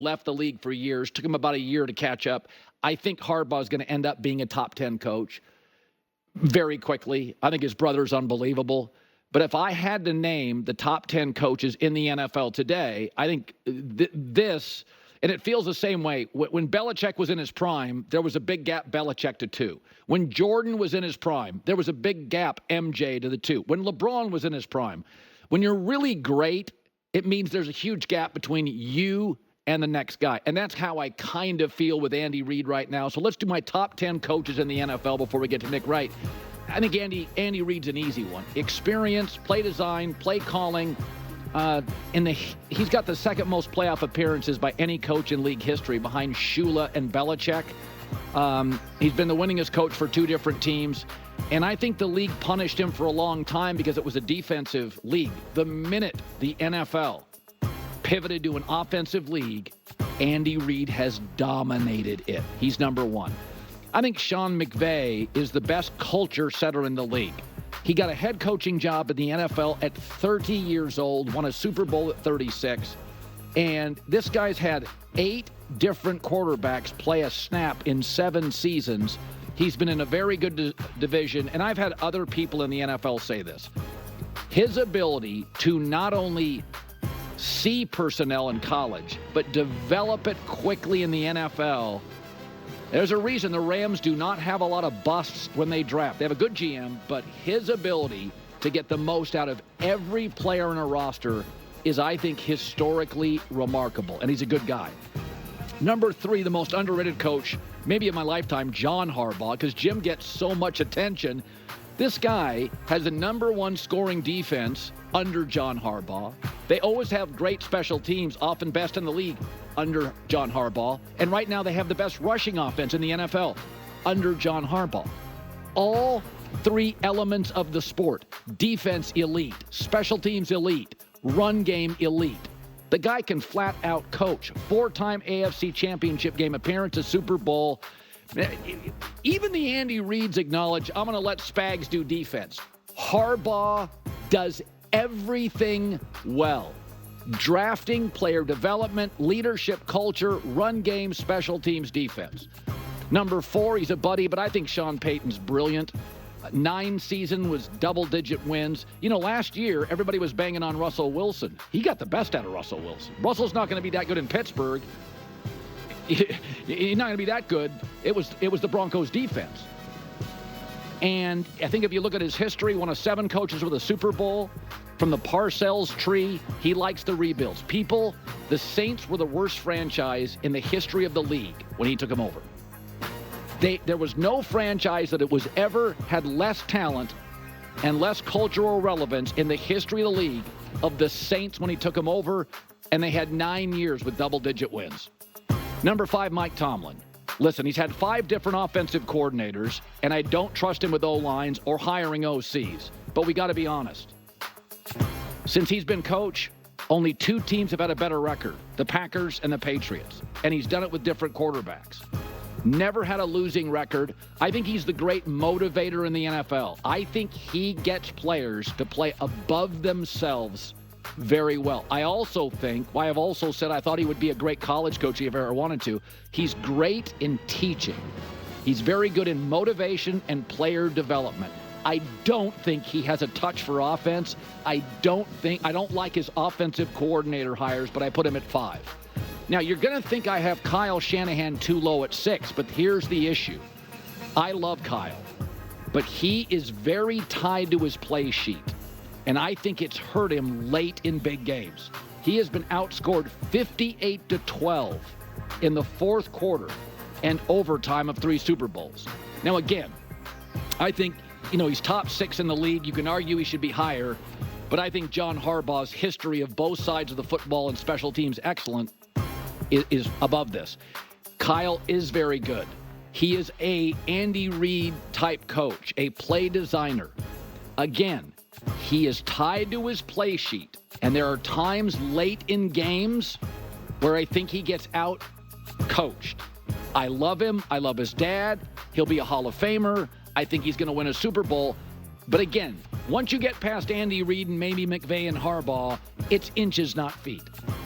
left the league for years. Took him about a year to catch up. I think Harbaugh is going to end up being a top 10 coach very quickly. I think his brother's unbelievable. But if I had to name the top 10 coaches in the NFL today, I think this, and it feels the same way. When Belichick was in his prime, there was a big gap, Belichick to 2. When Jordan was in his prime, there was a big gap, MJ to the 2. When LeBron was in his prime, when you're really great, it means there's a huge gap between you and the next guy. And that's how I kind of feel with Andy Reid right now. So let's do my top 10 coaches in the NFL before we get to Nick Wright. I think Andy Reid's an easy one. Experience, play design, play calling. He's got the second most playoff appearances by any coach in league history behind Shula and Belichick. He's been the winningest coach for 2 different teams. And I think the league punished him for a long time because it was a defensive league. The minute the NFL pivoted to an offensive league, Andy Reid has dominated it. He's number 1. I think Sean McVay is the best culture setter in the league. He got a head coaching job in the NFL at 30 years old, won a Super Bowl at 36, and this guy's had 8 different quarterbacks play a snap in 7 seasons. He's been in a very good division, and I've had other people in the NFL say this. His ability to not only see personnel in college, but develop it quickly in the NFL. There's a reason the Rams do not have a lot of busts when they draft. They have a good GM, but his ability to get the most out of every player in a roster is, I think, historically remarkable, and he's a good guy. Number 3, the most underrated coach, maybe in my lifetime, John Harbaugh, because Jim gets so much attention. This guy has the number 1 scoring defense under John Harbaugh. They always have great special teams, often best in the league, under John Harbaugh. And right now they have the best rushing offense in the NFL under John Harbaugh. All 3 elements of the sport, defense elite, special teams elite, run game elite. The guy can flat out coach. 4-time AFC Championship game appearance, a Super Bowl. Even the Andy Reids acknowledge, I'm going to let Spags do defense. Harbaugh does everything well. Drafting, player development, leadership culture, run game, special teams, defense. Number 4, he's a buddy, but I think Sean Payton's brilliant. 9 season was double-digit wins. You know, last year, everybody was banging on Russell Wilson. He got the best out of Russell Wilson. Russell's not going to be that good in Pittsburgh. He's not going to be that good. It was the Broncos' defense. And I think if you look at his history, one of 7 coaches with a Super Bowl. From the Parcells tree, he likes the rebuilds. The Saints were the worst franchise in the history of the league when he took them over. There was no franchise that it was ever had less talent and less cultural relevance in the history of the league of the Saints when he took them over, and they had 9 years with double-digit wins. Number 5, Mike Tomlin. Listen, he's had 5 different offensive coordinators, and I don't trust him with O-lines or hiring OCs. But we got to be honest. Since he's been coach, only 2 teams have had a better record, the Packers and the Patriots. And he's done it with different quarterbacks. Never had a losing record. I think he's the great motivator in the NFL. I think he gets players to play above themselves very well. I also think, why I've also said I thought he would be a great college coach if he ever wanted to, he's great in teaching. He's very good in motivation and player development. I don't think he has a touch for offense. I don't like his offensive coordinator hires, but I put him at 5. Now, you're going to think I have Kyle Shanahan too low at 6, but here's the issue. I love Kyle, but he is very tied to his play sheet, and I think it's hurt him late in big games. He has been outscored 58-12 in the 4th quarter and overtime of 3 Super Bowls. Now, again, I think he's top 6 in the league. You can argue he should be higher, but I think John Harbaugh's history of both sides of the football and special teams excellent is above this. Kyle is very good. He is a Andy Reid type coach, a play designer. Again, he is tied to his play sheet, and there are times late in games where I think he gets out coached. I love him. I love his dad. He'll be a Hall of Famer. I think he's going to win a Super Bowl. But again, once you get past Andy Reid and maybe McVay and Harbaugh, it's inches, not feet.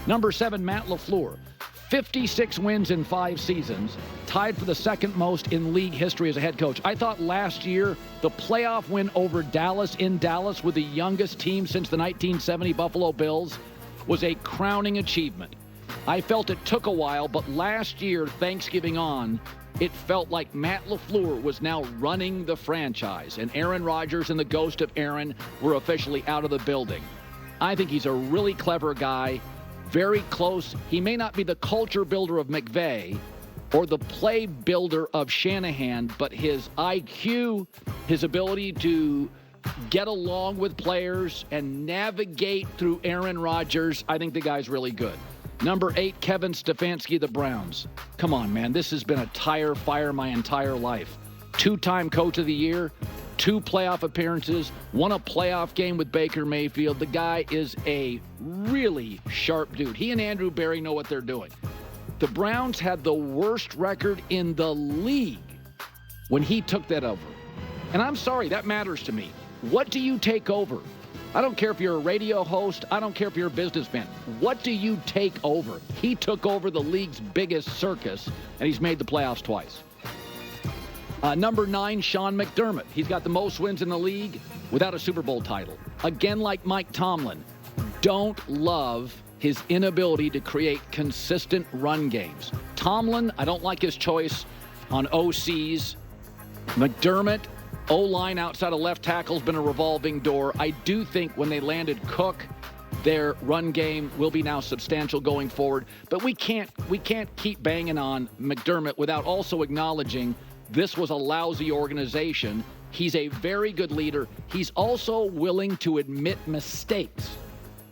Number 7, Matt LaFleur. 56 wins in 5 seasons, tied for the second most in league history as a head coach. I thought last year the playoff win over Dallas in Dallas with the youngest team since the 1970 Buffalo Bills was a crowning achievement. I felt it took a while, but last year, Thanksgiving on, it felt like Matt LaFleur was now running the franchise, and Aaron Rodgers and the ghost of Aaron were officially out of the building. I think he's a really clever guy. Very close. He may not be the culture builder of McVay or the play builder of Shanahan, but his IQ, his ability to get along with players and navigate through Aaron Rodgers, I think the guy's really good. Number 8, Kevin Stefanski, the Browns. Come on, man. This has been a tire fire my entire life. 2-time coach of the year, 2 playoff appearances, won a playoff game with Baker Mayfield. The guy is a really sharp dude. He and Andrew Berry know what they're doing. The Browns had the worst record in the league when he took that over. And I'm sorry, that matters to me. What do you take over? I don't care if you're a radio host. I don't care if you're a businessman. What do you take over? He took over the league's biggest circus, and he's made the playoffs twice. Number 9, Sean McDermott. He's got the most wins in the league without a Super Bowl title. Again, like Mike Tomlin, don't love his inability to create consistent run games. Tomlin, I don't like his choice on OCs. McDermott, O-line outside of left tackle has been a revolving door. I do think when they landed Cook, their run game will be now substantial going forward. But we can't keep banging on McDermott without also acknowledging this was a lousy organization. He's a very good leader. He's also willing to admit mistakes.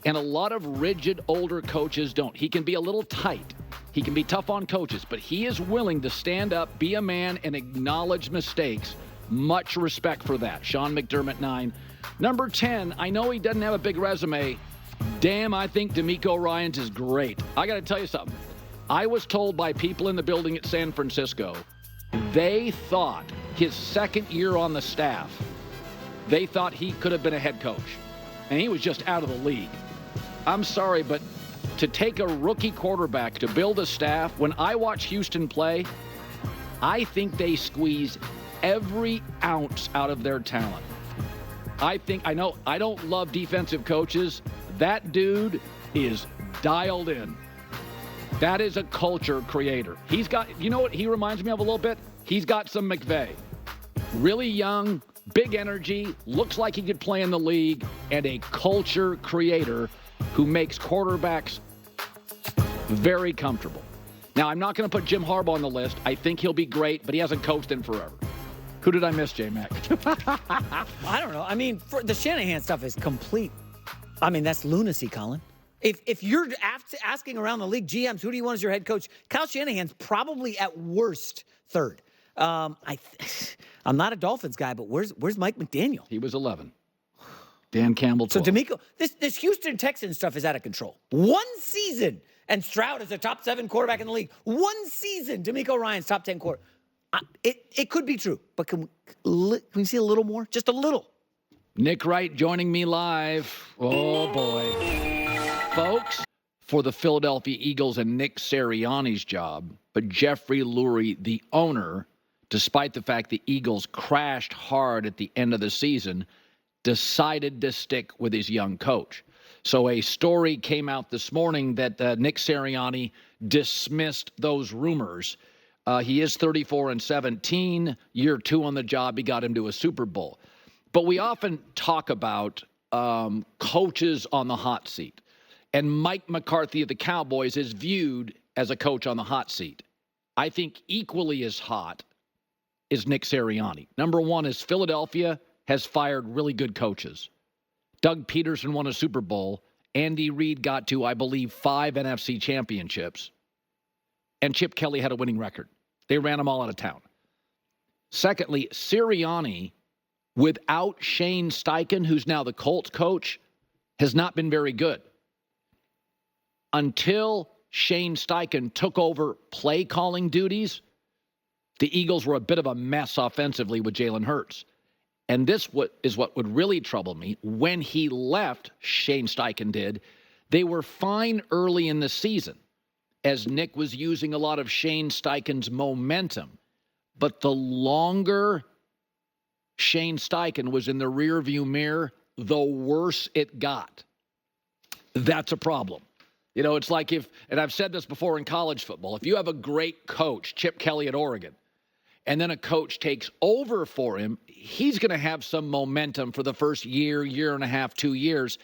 And a lot of rigid older coaches don't. He can be a little tight. He can be tough on coaches, but he is willing to stand up, be a man, and acknowledge mistakes. Much respect for that. Sean McDermott, 9. Number 10, I know he doesn't have a big resume. Damn, I think DeMeco Ryans is great. I got to tell you something. I was told by people in the building at San Francisco, they thought his second year on the staff, they thought he could have been a head coach. And he was just out of the league. I'm sorry, but to take a rookie quarterback to build a staff, when I watch Houston play, I think they squeeze every ounce out of their talent. I know I don't love defensive coaches. That dude is dialed in. That is a culture creator. He's got, you know what he reminds me of a little bit? He's got some McVay. Really young, big energy, looks like he could play in the league, and a culture creator who makes quarterbacks very comfortable. Now, I'm not going to put Jim Harbaugh on the list. I think he'll be great, but he hasn't coached in forever. Who did I miss, J-Mac? I don't know. I mean, the Shanahan stuff is complete. I mean, that's lunacy, Colin. If you're asking around the league, GMs, who do you want as your head coach? Kyle Shanahan's probably at worst third. I'm not a Dolphins guy, but where's Mike McDaniel? He was 11. Dan Campbell, 12. So DeMeco, this Houston Texans stuff is out of control. 1 season, and Stroud is a top 7 quarterback in the league. 1 season, DeMeco Ryans top 10 quarterback. It could be true, but can we see a little more? Just a little. Nick Wright joining me live. Oh, boy. Folks, for the Philadelphia Eagles and Nick Sirianni's job, but Jeffrey Lurie, the owner, despite the fact the Eagles crashed hard at the end of the season, decided to stick with his young coach. So a story came out this morning that Nick Sirianni dismissed those rumors. He is 34-17. Year 2 on the job, he got him to a Super Bowl. But we often talk about coaches on the hot seat. And Mike McCarthy of the Cowboys is viewed as a coach on the hot seat. I think equally as hot is Nick Sirianni. Number 1 is Philadelphia has fired really good coaches. Doug Peterson won a Super Bowl. Andy Reid got to, I believe, 5 NFC championships. And Chip Kelly had a winning record. They ran them all out of town. Secondly, Sirianni, without Shane Steichen, who's now the Colts coach, has not been very good. Until Shane Steichen took over play calling duties, the Eagles were a bit of a mess offensively with Jalen Hurts. And this is what would really trouble me. When he left, Shane Steichen did, they were fine early in the season. as Nick was using a lot of Shane Steichen's momentum. But the longer Shane Steichen was in the rearview mirror, the worse it got. That's a problem. You know, it's like and I've said this before in college football, if you have a great coach, Chip Kelly at Oregon, and then a coach takes over for him, he's going to have some momentum for the first year, year and a half, 2 years.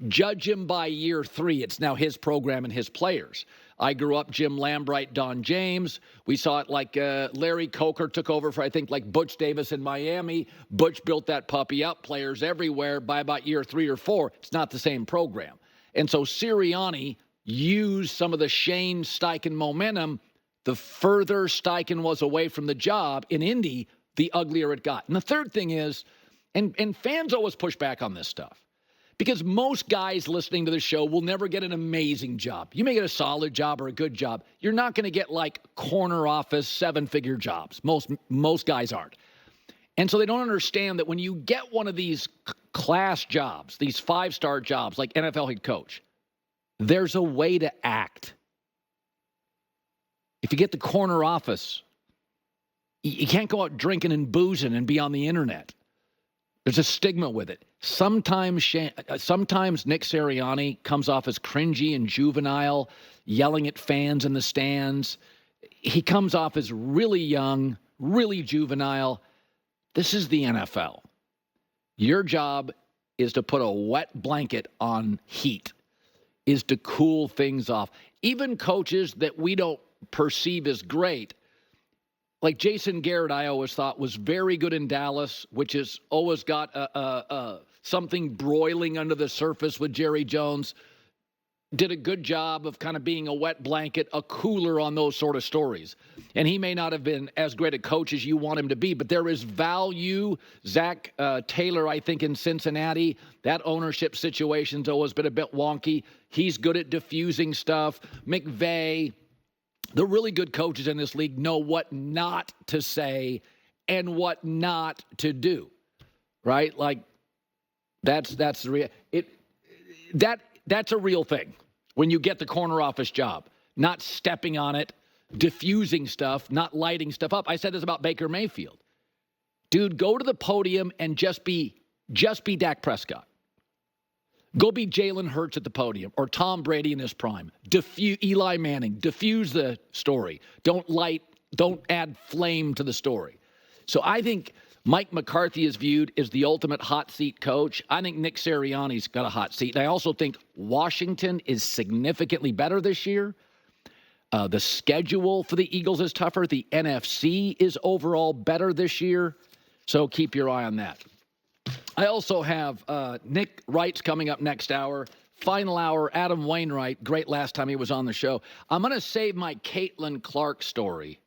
Judge him by year 3. It's now his program and his players. I grew up Jim Lambright, Don James. We saw it like Larry Coker took over for, I think, like Butch Davis in Miami. Butch built that puppy up, players everywhere. By about year 3 or 4, it's not the same program. And so Sirianni used some of the Shane Steichen momentum. The further Steichen was away from the job in Indy, the uglier it got. And the third thing is, and fans always push back on this stuff, because most guys listening to the show will never get an amazing job. You may get a solid job or a good job. You're not going to get like corner office, 7-figure jobs. Most guys aren't. And so they don't understand that when you get one of these class jobs, these 5-star jobs like NFL head coach, there's a way to act. If you get the corner office, you can't go out drinking and boozing and be on the internet. There's a stigma with it. Sometimes Nick Sirianni comes off as cringy and juvenile, yelling at fans in the stands. He comes off as really young, really juvenile. This is the NFL. Your job is to put a wet blanket on heat, is to cool things off. Even coaches that we don't perceive as great, like Jason Garrett, I always thought was very good in Dallas, which has always got something broiling under the surface with Jerry Jones. Did a good job of kind of being a wet blanket, a cooler on those sort of stories. And he may not have been as great a coach as you want him to be, but there is value. Zach Taylor, I think, in Cincinnati, that ownership situation's always been a bit wonky. He's good at diffusing stuff. McVay, the really good coaches in this league know what not to say and what not to do, right? Like that's the that's a real thing when you get the corner office job, not stepping on it, diffusing stuff, not lighting stuff up. I said this about Baker Mayfield. Dude, go to the podium and just be Dak Prescott. Go be Jalen Hurts at the podium or Tom Brady in his prime. Eli Manning. Diffuse the story. Don't add flame to the story. So I think Mike McCarthy is viewed as the ultimate hot seat coach. I think Nick Sirianni's got a hot seat. And I also think Washington is significantly better this year. The schedule for the Eagles is tougher. The NFC is overall better this year. So keep your eye on that. I also have Nick Wright's coming up next hour. Final hour, Adam Wainwright. Great last time he was on the show. I'm going to save my Caitlin Clark story.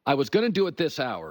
I was going to do it this hour.